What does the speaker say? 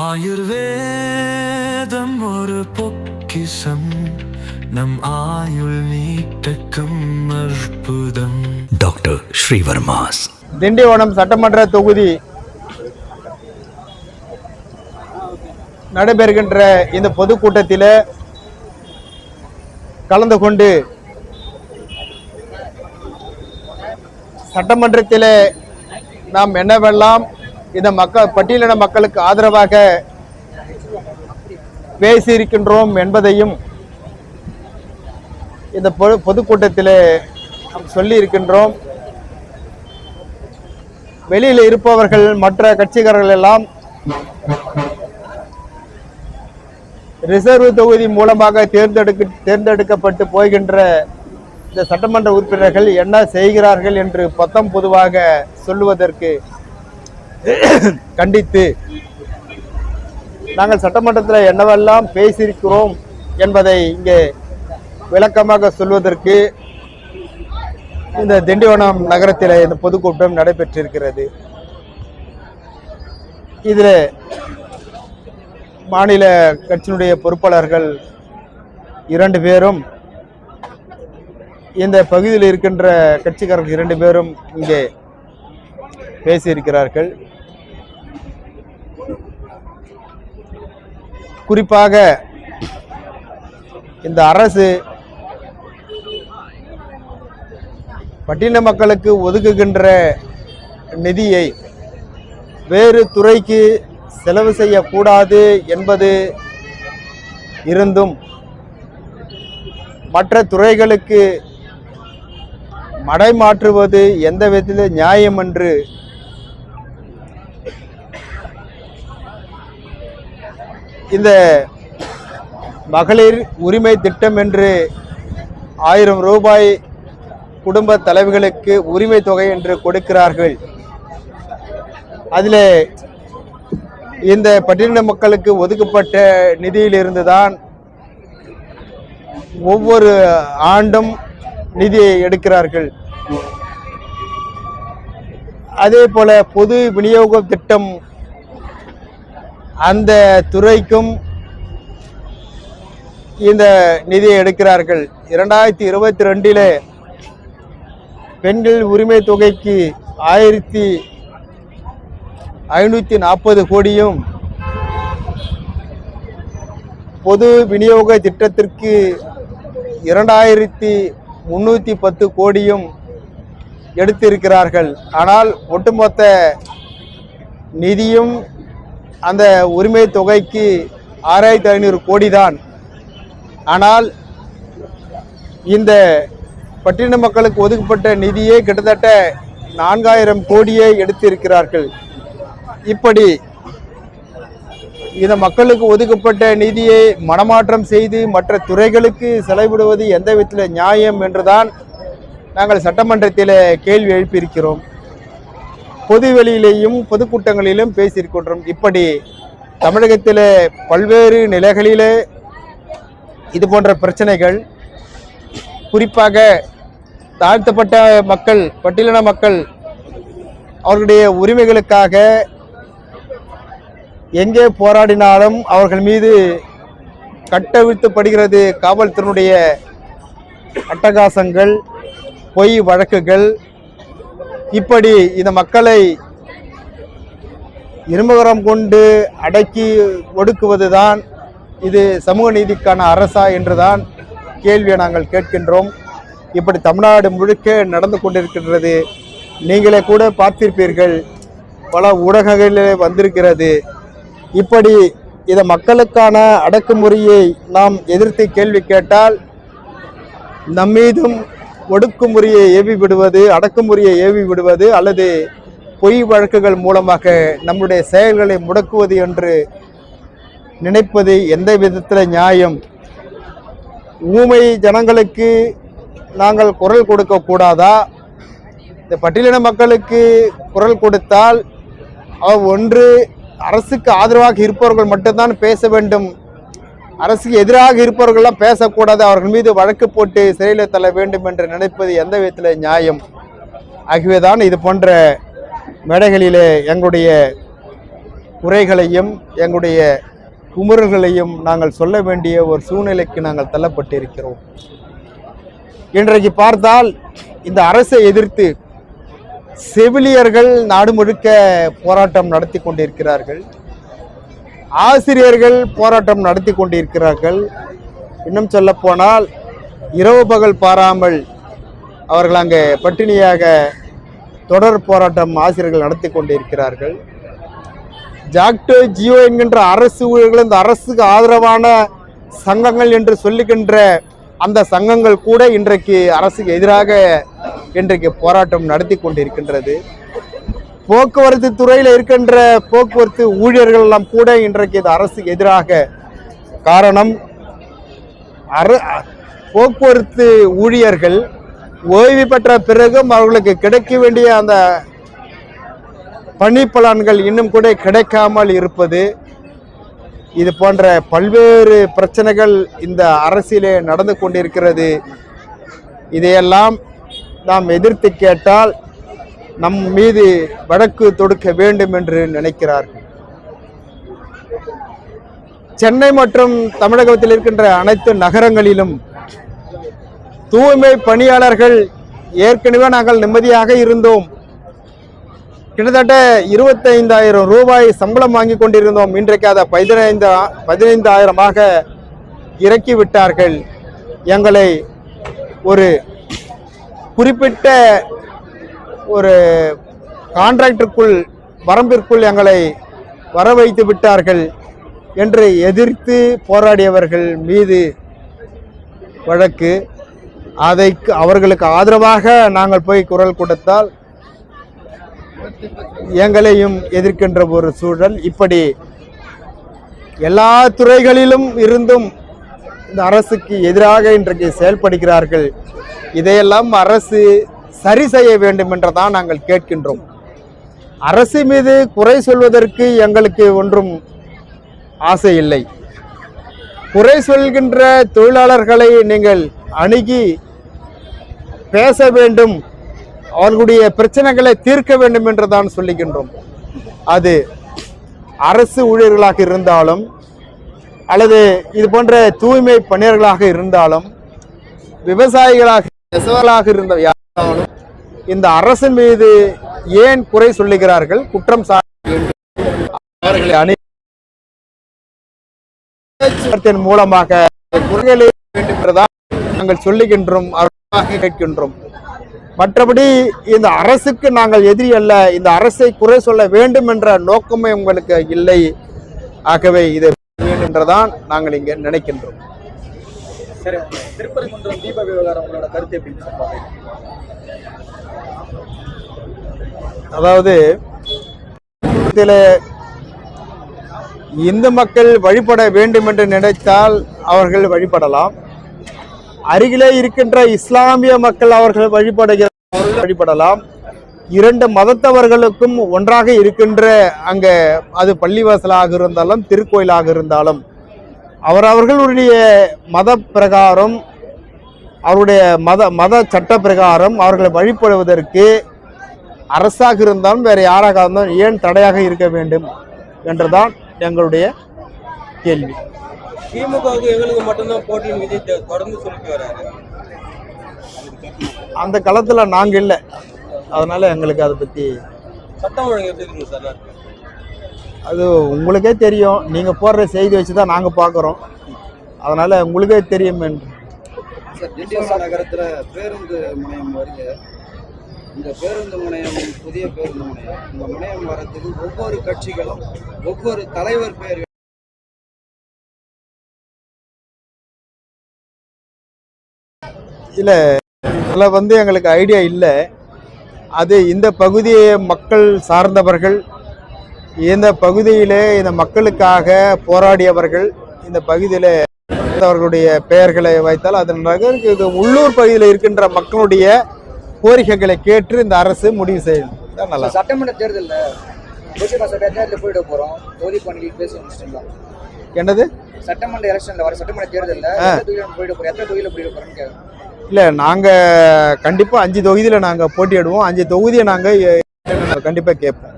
ஆயுர்வேதம் ஒரு பொக்கிஷம், நம் ஆயுள் நீட்டக்கும் அற்புதம். டாக்டர் ஸ்ரீவர்மாஸ். திண்டிவனம் சட்டமன்ற தொகுதி நடைபெறுகின்ற இந்த பொதுக்கூட்டத்தில் கலந்து கொண்டு சட்டமன்றத்தில் நாம் என்னவெல்லாம் இந்த பட்டியலின மக்களுக்கு ஆதரவாக பேசியிருக்கின்றோம் என்பதையும் இந்த பொதுக்கூட்டத்தில் நாம் சொல்லி இருக்கின்றோம். வெளியில் இருப்பவர்கள் மற்ற கட்சிக்காரர்கள் எல்லாம் ரிசர்வ் தொகுதி மூலமாக தேர்ந்தெடுக்கப்பட்டு போகின்ற இந்த சட்டமன்ற உறுப்பினர்கள் என்ன செய்கிறார்கள் என்று பத்தம் பொதுவாக சொல்லுவதற்கு கண்டித்து நாங்கள் சட்டமன்றத்தில் என்னவெல்லாம் பேசியிருக்கிறோம் என்பதை இங்கே விளக்கமாக சொல்வதற்கு இந்த திண்டிவனம் நகரத்தில் இந்த பொதுக்கூட்டம் நடைபெற்றிருக்கிறது. இதில் மாநில கட்சியினுடைய பொறுப்பாளர்கள் 2 பேரும், இந்த பகுதியில் இருக்கின்ற கட்சிக்காரர்கள் 2 பேரும் இங்கே பேசியிருக்கிறார்கள். குறிப்பாக இந்த அரசு பட்டியலின மக்களுக்கு ஒதுக்குகின்ற நிதியை வேறு துறைக்கு செலவு செய்யக்கூடாது என்பது இருந்தும் மற்ற துறைகளுக்கு மடைமாற்றுவது எந்த விதத்தில் நியாயம் என்று இந்த மகளிர் உரிமை திட்டம் என்று 1000 ரூபாய் குடும்ப தலைவிகளுக்கு உரிமை தொகை என்று கொடுக்கிறார்கள். அதில் இந்த பட்டியலின மக்களுக்கு ஒதுக்கப்பட்ட நிதியிலிருந்து தான் ஒவ்வொரு ஆண்டும் நிதியை எடுக்கிறார்கள். அதே போல பொது விநியோக திட்டம், அந்த துறைக்கும் இந்த நிதியை எடுக்கிறார்கள். 2022 பெண்கள் உரிமை தொகைக்கு 1540 கோடியும், பொது விநியோக திட்டத்திற்கு 2310 கோடியும் எடுத்திருக்கிறார்கள். ஆனால் ஒட்டுமொத்த நிதியும் அந்த உரிமை தொகைக்கு 6500 கோடி தான். ஆனால் இந்த பட்டியலின மக்களுக்கு ஒதுக்கப்பட்ட நிதியே கிட்டத்தட்ட 4000 கோடியை எடுத்திருக்கிறார்கள். இப்படி இந்த மக்களுக்கு ஒதுக்கப்பட்ட நிதியை மனமாற்றம் செய்து மற்ற துறைகளுக்கு செலவிடுவது எந்த விதத்தில் நியாயம் என்றுதான் நாங்கள் சட்டமன்றத்தில் கேள்வி எழுப்பியிருக்கிறோம். பொதுவெளியிலேயும் பொதுக்கூட்டங்களிலும் பேசியிருக்கின்றோம். இப்படி தமிழகத்தில் பல்வேறு நிலைகளிலே இது போன்ற பிரச்சனைகள், குறிப்பாக தாழ்த்தப்பட்ட மக்கள், பட்டியலின மக்கள் அவர்களுடைய உரிமைகளுக்காக எங்கே போராடினாலும் அவர்கள் மீது கட்டவிழ்த்தப்படுகிறது காவல்துறையினுடைய அட்டகாசங்கள், பொய் வழக்குகள். இப்படி இந்த மக்களை இரும்புகரம் கொண்டு அடக்கி ஒடுக்குவதுதான் இது சமூக நீதிக்கான அரசா என்றுதான் கேள்வியை நாங்கள் கேட்கின்றோம். இப்படி தமிழ்நாடு முழுக்க நடந்து கொண்டிருக்கின்றது. நீங்களே கூட பார்த்திருப்பீர்கள், பல ஊடகங்களிலே வந்திருக்கிறது. இப்படி இந்த மக்களுக்கான அடக்குமுறையை நாம் எதிர்த்து கேள்வி கேட்டால் நம்மீதும் ஒடுக்குமுறையை ஏவி விடுவது, அடக்குமுறையை ஏவி விடுவது அல்லது பொய் வழக்குகள் மூலமாக நம்முடைய செயல்களை முடக்குவது என்று நினைப்பது எந்த விதத்தில் நியாயம்? ஊமை ஜனங்களுக்கு நாங்கள் குரல் கொடுக்கக்கூடாதா? இந்த பட்டியலின மக்களுக்கு குரல் கொடுத்தால் ஒன்று அரசுக்கு ஆதரவாக இருப்பவர்கள் மட்டும்தான் பேச வேண்டும், அரசுக்கு எதிராக இருப்பவர்கள்லாம் பேசக்கூடாது, அவர்கள் மீது வழக்கு போட்டு சிறையில் தள்ள வேண்டும் என்று நினைப்பது எந்த விதத்தில் நியாயம்? ஆகவேதான் இது போன்ற மேடைகளிலே எங்களுடைய குறைகளையும் எங்களுடைய குமுறல்களையும் நாங்கள் சொல்ல வேண்டிய ஒரு சூழ்நிலைக்கு நாங்கள் தள்ளப்பட்டிருக்கிறோம். இன்றைக்கு பார்த்தால் இந்த அரசை எதிர்த்து செவிலியர்கள் நாடு முழுக்க போராட்டம் நடத்தி கொண்டிருக்கிறார்கள். ஆசிரியர்கள் போராட்டம் நடத்தி கொண்டிருக்கிறார்கள். இன்னும் சொல்ல போனால் இரவு பகல் பாராமல் அவர்கள் அங்கே பட்டினியாக தொடர் போராட்டம் ஆசிரியர்கள் நடத்தி கொண்டிருக்கிறார்கள். ஜாக்டோ ஜியோ என்கின்ற அரசு ஊழியர்கள், இந்த அரசுக்கு ஆதரவான சங்கங்கள் என்று சொல்லுகின்ற அந்த சங்கங்கள் கூட இன்றைக்கு அரசுக்கு எதிராக இன்றைக்கு போராட்டம் நடத்தி கொண்டிருக்கின்றது. போக்குவரத்து துறையில் இருக்கின்ற போக்குவரத்து ஊழியர்கள் எல்லாம் கூட இன்றைக்கு இது அரசுக்கு எதிராக. காரணம், போக்குவரத்து ஊழியர்கள் ஓய்வு பெற்ற பிறகும் அவர்களுக்கு கிடைக்க வேண்டிய அந்த பணி பலன்கள் இன்னும் கூட கிடைக்காமல் இருப்பது, இது போன்ற பல்வேறு பிரச்சனைகள் இந்த அரசிலே நடந்து கொண்டிருக்கிறது. இதையெல்லாம் நாம் எதிர்த்து கேட்டால் நம் மீது வழக்கு தொடுக்க வேண்டும் என்று நினைக்கிறார்கள். சென்னை மற்றும் தமிழகத்தில் இருக்கின்ற அனைத்து நகரங்களிலும் தூய்மை பணியாளர்கள் ஏற்கனவே நாங்கள் நிம்மதியாக இருந்தோம். கிட்டத்தட்ட 25,000 ரூபாய் சம்பளம் வாங்கி கொண்டிருந்தோம். இன்றைக்கு அதை 15,000 இறக்கி விட்டார்கள். எங்களை ஒரு குறிப்பிட்ட ஒரு கான்ட்ராக்டுக்குள் வரம்பிற்குள் எங்களை வர வைத்து விட்டார்கள் என்று எதிர்த்து போராடியவர்கள் மீது வழக்கு. அவர்களுக்கு ஆதரவாக நாங்கள் போய் குரல் கொடுத்தால் எங்களையும் எதிர்க்கின்ற ஒரு சூழல். இப்படி எல்லா துறைகளிலும் இருந்தும் இந்த அரசுக்கு எதிராக இன்றைக்கு செயல்படுகிறார்கள். இதையெல்லாம் அரசு சரி செய்ய வேண்டும் என்றுதான் நாங்கள் கேட்கின்றோம். அரசு மீது குறை சொல்வதற்கு எங்களுக்கு ஒன்றும் ஆசை இல்லை. குறை சொல்கின்ற தொழிலாளர்களை நீங்கள் அணுகி பேச வேண்டும், அவர்களுடைய பிரச்சனைகளை தீர்க்க வேண்டும் என்று தான் சொல்லுகின்றோம். அது அரசு ஊழியர்களாக இருந்தாலும் அல்லது இது போன்ற தூய்மை பணியர்களாக இருந்தாலும் விவசாயிகளாக இருந்தாலும் இந்த அரசின் மீது ஏன் குறை சொல்லுகிறார்கள், குற்றம் சாட்டுவதன் மூலமாக குறைகளை வேண்டுமென்றதான் நாங்கள் சொல்லுகின்றோம், கேட்கின்றோம். மற்றபடி இந்த அரசுக்கு நாங்கள் எதிரி அல்ல. இந்த அரசை குறை சொல்ல வேண்டும் என்ற நோக்கமே உங்களுக்கு இல்லை. ஆகவே இதை வேண்டும் என்றுதான் நாங்கள் இங்கே நினைக்கின்றோம். சரி, திருப்பரங்குன்றம் தீப விவகாரம் உங்களோட கருத்து எப்படி சொல்றாங்க? அதாவது இந்து மக்கள் வழிபட வேண்டும் என்று நினைத்தால் அவர்கள் வழிபடலாம். அருகிலே இருக்கின்ற இஸ்லாமிய மக்கள் அவர்கள் வழிபடலாம். இரண்டு மதத்தவர்களுக்கும் ஒன்றாக இருக்கின்ற அங்கே அது பள்ளிவாசலாக இருந்தாலும் திருக்கோயிலாக இருந்தாலும் அவர்களுடைய மத பிரகாரம் அவருடைய மத சட்ட பிரகாரம் அவர்களை வழிபடுவதற்கு அரசாக இருந்தாலும் வேறு யாராக இருந்தாலும் ஏன் தடையாக இருக்க வேண்டும் என்றுதான் எங்களுடைய கேள்வி. திமுகவுக்கு எங்களுக்கு மட்டும்தான் போட்டின்னு விஜய் தொடர்ந்து சொல்லிட்டு வராரு. அந்த களத்தில் நாங்கள் இல்லை, அதனால எங்களுக்கு அதை பற்றி. சட்டம் ஒழுங்கு எப்படி இருக்குங்க சார்? அது உங்களுக்கே தெரியும், நீங்கள் போடுற செய்தி வச்சு தான் நாங்கள் பார்க்குறோம், அதனால் உங்களுக்கே தெரியும் என்று. சார், திண்டிவனம் நகரத்தில் பேருந்து முனையம் வருது. இந்த பேருந்து முனையம் புதிய பேருந்து முனையம், இந்த முனையம் வரத்துக்கு ஒவ்வொரு கட்சிகளும் ஒவ்வொரு தலைவர் பெயர்கள் இல்லை, அதில் எங்களுக்கு ஐடியா இல்லை. அது இந்த பகுதியை மக்கள் சார்ந்தவர்கள், இந்த பகுதியிலே இந்த மக்களுக்காக போராடியவர்கள், இந்த பகுதியில் அவர்களுடைய பெயர்களை வைத்தால் அது நகருக்கு இது உள்ளூர் பகுதியில் இருக்கின்ற மக்களுடைய கோரிக்கைகளை கேட்டு இந்த அரசு முடிவு செய்யும். நல்லா சட்டமன்ற தேர்தலில் போயிட போகிறோம், தொகுதி பணிகள் பேசி முடிச்சிட்டோம். என்னது சட்டமன்ற எலெக்ஷனில் வர சட்டமன்ற தேர்தலில் போயிட போகிறோம், எத்தனை தொகுதியில் போயிட போகிறோம்னு கேட்குறோம். இல்லை, நாங்கள் கண்டிப்பாக 5 தொகுதியில் நாங்கள் போட்டியிடுவோம். 5 தொகுதியை நாங்கள் கண்டிப்பாக கேட்போம்.